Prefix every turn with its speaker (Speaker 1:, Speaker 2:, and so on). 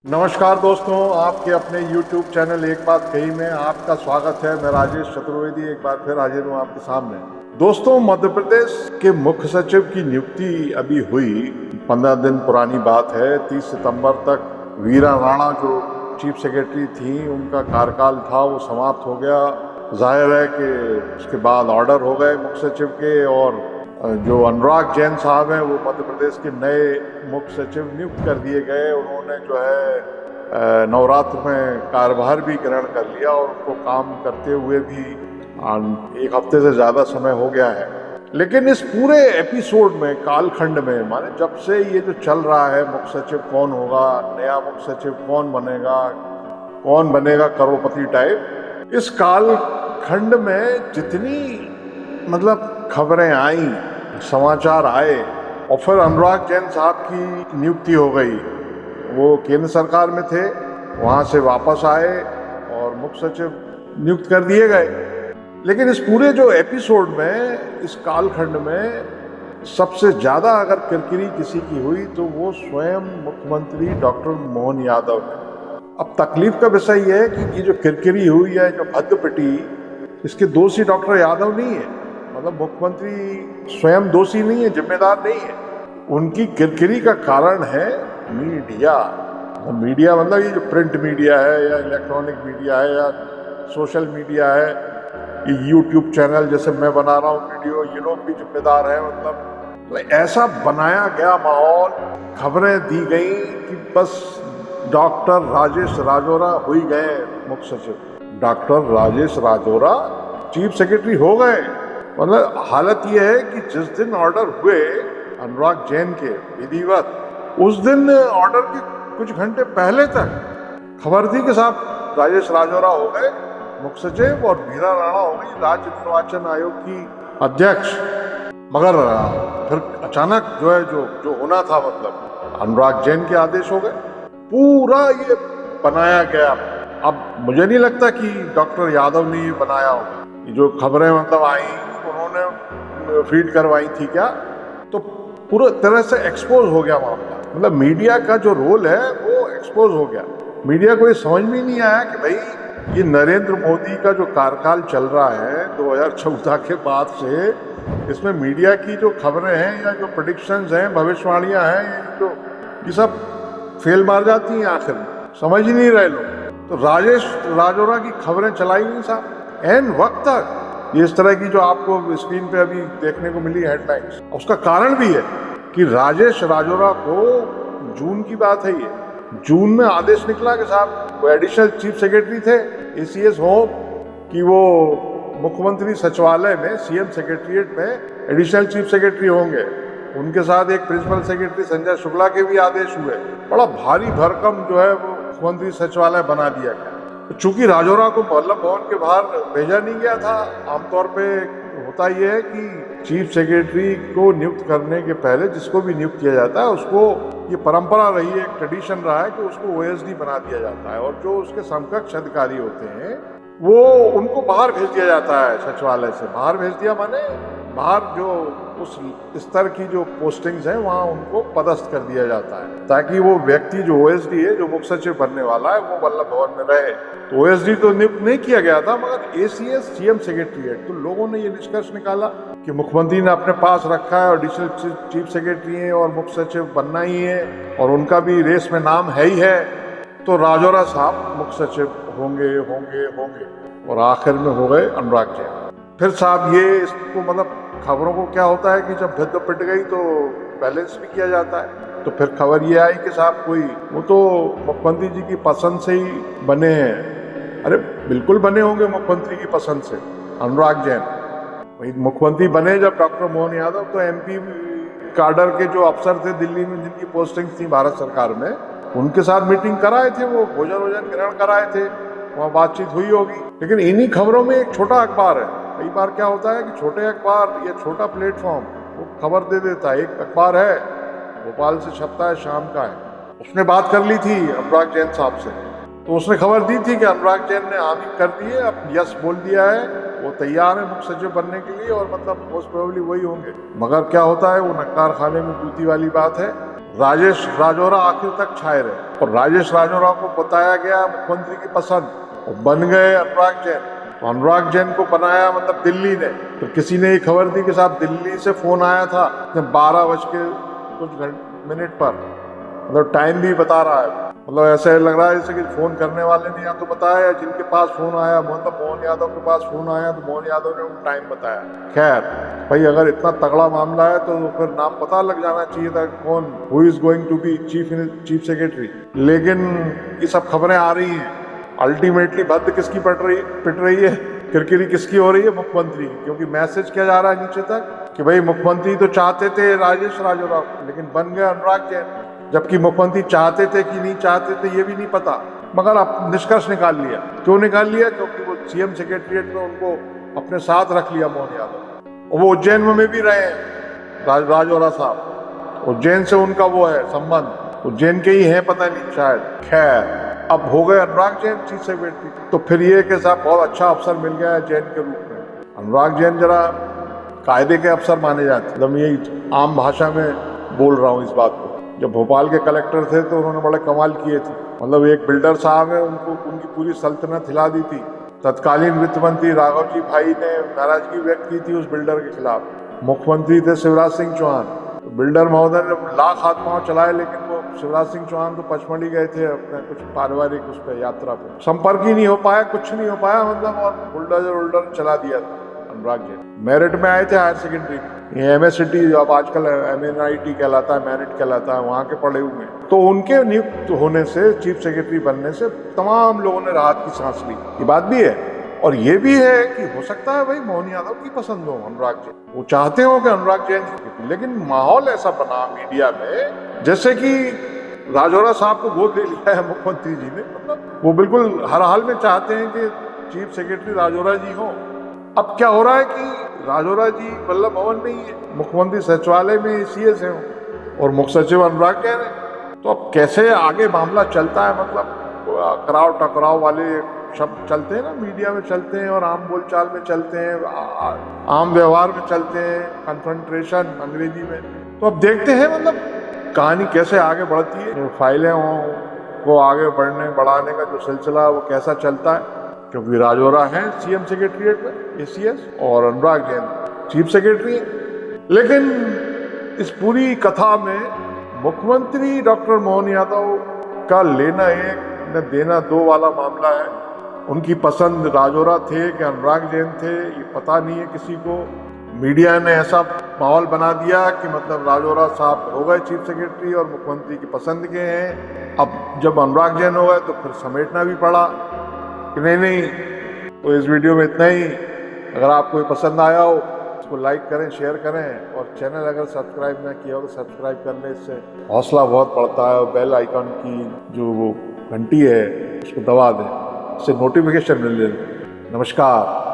Speaker 1: नमस्कार दोस्तों, आपके अपने YouTube चैनल एक बात कही में आपका स्वागत है। मैं राजेश चतुर्वेदी एक बार फिर हाजिर हूँ आपके सामने। दोस्तों, मध्य प्रदेश के मुख्य सचिव की नियुक्ति अभी हुई, 15 दिन पुरानी बात है। 30 सितंबर तक वीरा राणा जो चीफ सेक्रेटरी थी, उनका कार्यकाल था वो समाप्त हो गया। जाहिर है कि उसके बाद ऑर्डर हो गए मुख्य सचिव के, और जो अनुराग जैन साहब हैं वो मध्य प्रदेश के नए मुख्य सचिव नियुक्त कर दिए गए। उन्होंने जो है नवरात्र में कार्यभार भी ग्रहण कर लिया और उनको काम करते हुए भी एक हफ्ते से ज़्यादा समय हो गया है। लेकिन इस पूरे एपिसोड में, कालखंड में, माने जब से ये जो चल रहा है, मुख्य सचिव कौन होगा, नया मुख्य सचिव कौन बनेगा करोड़पति टाइप, इस कालखंड में जितनी खबरें आई, समाचार आए, और फिर अनुराग जैन साहब की नियुक्ति हो गई। वो केंद्र सरकार में थे, वहाँ से वापस आए और मुख्य सचिव नियुक्त कर दिए गए। लेकिन इस पूरे जो एपिसोड में, इस कालखंड में सबसे ज़्यादा अगर किरकिरी किसी की हुई तो वो स्वयं मुख्यमंत्री डॉक्टर मोहन यादव है। अब तकलीफ का विषय यह है कि ये जो किरकिरी हुई है, जो भद्द पिटी, इसके दोषी डॉक्टर यादव नहीं है। मुख्यमंत्री स्वयं दोषी नहीं है, जिम्मेदार नहीं है। उनकी किरकिरी का कारण है मीडिया। मीडिया ये जो प्रिंट मीडिया है या इलेक्ट्रॉनिक मीडिया है या सोशल मीडिया है, ये यूट्यूब चैनल जैसे मैं बना रहा हूँ वीडियो, ये लोग भी जिम्मेदार हैं। तो ऐसा बनाया गया माहौल, खबरें दी गई कि बस डॉक्टर राजेश राजौरा हो ही गए मुख्य सचिव। Doctor Rajesh Rajora chief secretary हो गए। हालत यह है कि जिस दिन ऑर्डर हुए अनुराग जैन के विधिवत, उस दिन ऑर्डर के कुछ घंटे पहले तक खबर थी कि साहब राजेश राजौरा हो गए मुख्य सचिव और वीरा राणा हो गई राज्य निर्वाचन आयोग की अध्यक्ष। मगर फिर अचानक जो होना था, अनुराग जैन के आदेश हो गए। पूरा ये बनाया गया। अब मुझे नहीं लगता कि डॉक्टर यादव ने ये बनाया होगा। ये जो खबरें आई, उन्होंने फीड करवाई थी क्या, तो पूरी तरह से एक्सपोज हो गया मामला। मीडिया का जो रोल है वो एक्सपोज हो गया। मीडिया को ये समझ में नहीं आया कि भाई ये नरेंद्र मोदी का जो कार्यकाल चल रहा है 2014 के बाद से, इसमें मीडिया की जो खबरें हैं या जो प्रेडिक्शंस हैं, भविष्यवाणियां हैं, ये सब फेल मार जाती हैं। आखिर समझ ही नहीं रहे लोग। तो राजेश राजौरा की खबरें चलाई नहीं साहब एन वक्त तक। ये इस तरह की जो आपको स्क्रीन पे अभी देखने को मिली हेडलाइंस, उसका कारण भी है कि राजेश राजौरा को, जून की बात है ये, जून में आदेश निकला कि साहब वो एडिशनल चीफ सेक्रेटरी थे एसीएस होम, कि वो मुख्यमंत्री सचिवालय में, सीएम सेक्रेटरिएट में एडिशनल चीफ सेक्रेटरी होंगे। उनके साथ एक प्रिंसिपल सेक्रेटरी संजय शुक्ला के भी आदेश हुए। बड़ा भारी भरकम जो है वो मुख्यमंत्री सचिवालय बना दिया गया। चूंकि राजौरा को वल्लभ भवन के बाहर भेजा नहीं गया था। आमतौर पे होता यह है कि चीफ सेक्रेटरी को नियुक्त करने के पहले जिसको भी नियुक्त किया जाता है, उसको, ये परंपरा रही है, एक ट्रेडिशन रहा है कि उसको ओएसडी बना दिया जाता है, और जो उसके समकक्ष अधिकारी होते हैं वो उनको बाहर भेज दिया जाता है। सचिवालय से बाहर भेज दिया माने बाहर जो उस स्तर की जो पोस्टिंग्स हैं वहाँ उनको पदस्थ कर दिया जाता है, ताकि वो व्यक्ति जो ओएसडी है, जो मुख्य सचिव बनने वाला है, वो वल्लभ भवन में रहे। तो ओएसडी तो नियुक्त नहीं किया गया था, मगर एसीएस सीएम सेक्रेटरीएट। तो लोगों ने ये निष्कर्ष निकाला कि मुख्यमंत्री ने अपने पास रखा है, एडिशनल चीफ सेक्रेटरी है और मुख्य सचिव बनना ही है, और उनका भी रेस में नाम है ही है, तो राजौरा साहब मुख्य सचिव होंगे होंगे होंगे। और आखिर में हो गए अनुराग जैन। फिर साहब ये इसको खबरों को क्या होता है कि जब भिद्द पिट गई तो बैलेंस भी किया जाता है। तो फिर खबर ये आई कि साहब वो तो मुख्यमंत्री जी की पसंद से ही बने हैं। अरे बिल्कुल बने होंगे मुख्यमंत्री की पसंद से। अनुराग जैन वही मुख्यमंत्री बने जब डॉक्टर मोहन यादव तो एमपी काडर के जो अफसर थे दिल्ली में, जिनकी पोस्टिंग थी भारत सरकार में, उनके साथ मीटिंग कराए थे, वो भोजन ग्रहण कराए थे, वहाँ बातचीत हुई होगी। लेकिन इन्हीं खबरों में एक छोटा अखबार है। कई बार क्या होता है कि छोटे अखबार या छोटा प्लेटफॉर्म वो खबर दे देता है। एक अखबार है, भोपाल से छपता है, शाम का है, उसने बात कर ली थी अनुराग जैन साहब से। तो उसने खबर दी थी कि अनुराग जैन ने हामी कर दी है, अब यस बोल दिया है, वो तैयार है मुख्य सचिव बनने के लिए, और मोस्ट प्रोबेबली वही होंगे। मगर क्या होता है, वो नक्कार खाने में जूती वाली बात है। राजेश राजौरा आखिर तक छाए रहे और राजेश राजौरा को बताया गया मुख्यमंत्री की पसंद और बन गए अनुराग जैन। तो अनुराग जैन को बनाया मतलब दिल्ली ने। तो किसी ने ये खबर दी कि साहब दिल्ली से फोन आया था 12:00 पर, मतलब टाइम भी बता रहा है। मतलब ऐसे लग रहा है जैसे कि फोन करने वाले ने या तो बताया, जिनके पास फोन आया मतलब मोहन यादव के पास फोन आया तो मोहन यादव ने उनको टाइम बताया। खैर भाई, अगर इतना तगड़ा मामला है तो फिर नाम पता लग जाना चाहिए था कौन, who is going to be chief secretary. लेकिन ये सब खबरें आ रही हैं, अल्टीमेटली भद्द किसकी पिट रही है, किरकिरी किसकी हो रही है? मुख्यमंत्री की। क्योंकि मैसेज क्या जा रहा है नीचे तक कि भाई मुख्यमंत्री तो चाहते थे राजेश राजौरा, लेकिन बन गए अनुराग जैन। जबकि मुख्यमंत्री चाहते थे कि नहीं चाहते थे ये भी नहीं पता, मगर अब निष्कर्ष निकाल लिया। क्यों निकाल लिया? क्योंकि वो सीएम सेक्रेटरीट में उनको अपने साथ रख लिया मोहन यादव। और वो उज्जैन में भी रहे हैं राजौरा साहब, उज्जैन से उनका वो है संबंध, उज्जैन के ही हैं पता नहीं शायद। खैर अब हो गए अनुराग जैन चीफ सेक्रेटरी। तो फिर ये कि साहब बहुत अच्छा अफसर मिल गया है जैन के रूप में। अनुराग जैन जरा कायदे के अफसर माने जाते हैं, मतलब यही आम भाषा में बोल रहा हूँ इस बात को। जब भोपाल के कलेक्टर थे तो उन्होंने बड़े कमाल किए थे। मतलब एक बिल्डर साहब है, उनको उनकी पूरी सल्तनत हिला दी थी। तत्कालीन वित्त मंत्री राघव जी भाई ने नाराजगी व्यक्त की थी उस बिल्डर के खिलाफ। मुख्यमंत्री थे शिवराज सिंह चौहान। तो बिल्डर महोदय ने लाख हाथ पांव चलाए, लेकिन वो शिवराज सिंह चौहान तो पचमढ़ी गए थे अपने कुछ पारिवारिक उस पर यात्रा पे, संपर्क ही नहीं हो पाया, कुछ नहीं हो पाया मतलब, और बुलडोजर चला दिया था अनुराग जैन। मेरिट में आए थे हायर सेकेंडरी, ये MSCT अब आजकल MNIT कहलाता है, मेरिट कहलाता है, वहाँ के पढ़े हुए। तो उनके नियुक्त होने से, चीफ सेक्रेटरी बनने से तमाम लोगों ने राहत की सांस ली। ये बात भी है। और ये भी है कि हो सकता है भाई मोहन यादव की पसंद हो अनुराग जैन, वो चाहते हो कि अनुराग जैन, लेकिन माहौल ऐसा बना मीडिया में जैसे कि राजौरा साहब को गोद ले लिया है मुख्यमंत्री जी ने। मतलब वो बिल्कुल हर हाल में चाहते हैं कि चीफ सेक्रेटरी राजौरा जी हो। अब क्या हो रहा है कि राजौरा जी वल्लभ भवन में ही, मुख्यमंत्री सचिवालय में CS है और मुख्य सचिव अनुराग जैन है। तो अब कैसे आगे मामला चलता है, मतलब कराव टकराव वाले शब्द चलते हैं ना, मीडिया में चलते हैं और आम बोलचाल में चलते हैं, आम व्यवहार में चलते हैं, कन्फ्रंटेशन अंग्रेजी में। तो अब देखते हैं मतलब कहानी कैसे आगे बढ़ती है, फाइलें को आगे बढ़ाने का जो सिलसिला वो कैसा चलता है। क्योंकि राजौरा है CM सेक्रेटरीट में ACS और अनुराग जैन चीफ सेक्रेटरी। लेकिन इस पूरी कथा में मुख्यमंत्री डॉक्टर मोहन यादव का लेना एक न देना दो वाला मामला है। उनकी पसंद राजौरा थे कि अनुराग जैन थे, ये पता नहीं है किसी को। मीडिया ने ऐसा माहौल बना दिया कि मतलब राजौरा साहब हो गए चीफ सेक्रेटरी और मुख्यमंत्री की पसंद के हैं। अब जब अनुराग जैन हो गए तो फिर समेटना भी पड़ा कि नहीं। तो इस वीडियो में इतना ही। अगर आपको ये पसंद आया हो इसको लाइक करें, शेयर करें, और चैनल अगर सब्सक्राइब ना किया हो तो सब्सक्राइब कर लें, इससे हौसला बहुत बढ़ता है। और बेल आइकन की जो वो घंटी है उसको दबा दें, इससे नोटिफिकेशन मिल जाए। नमस्कार।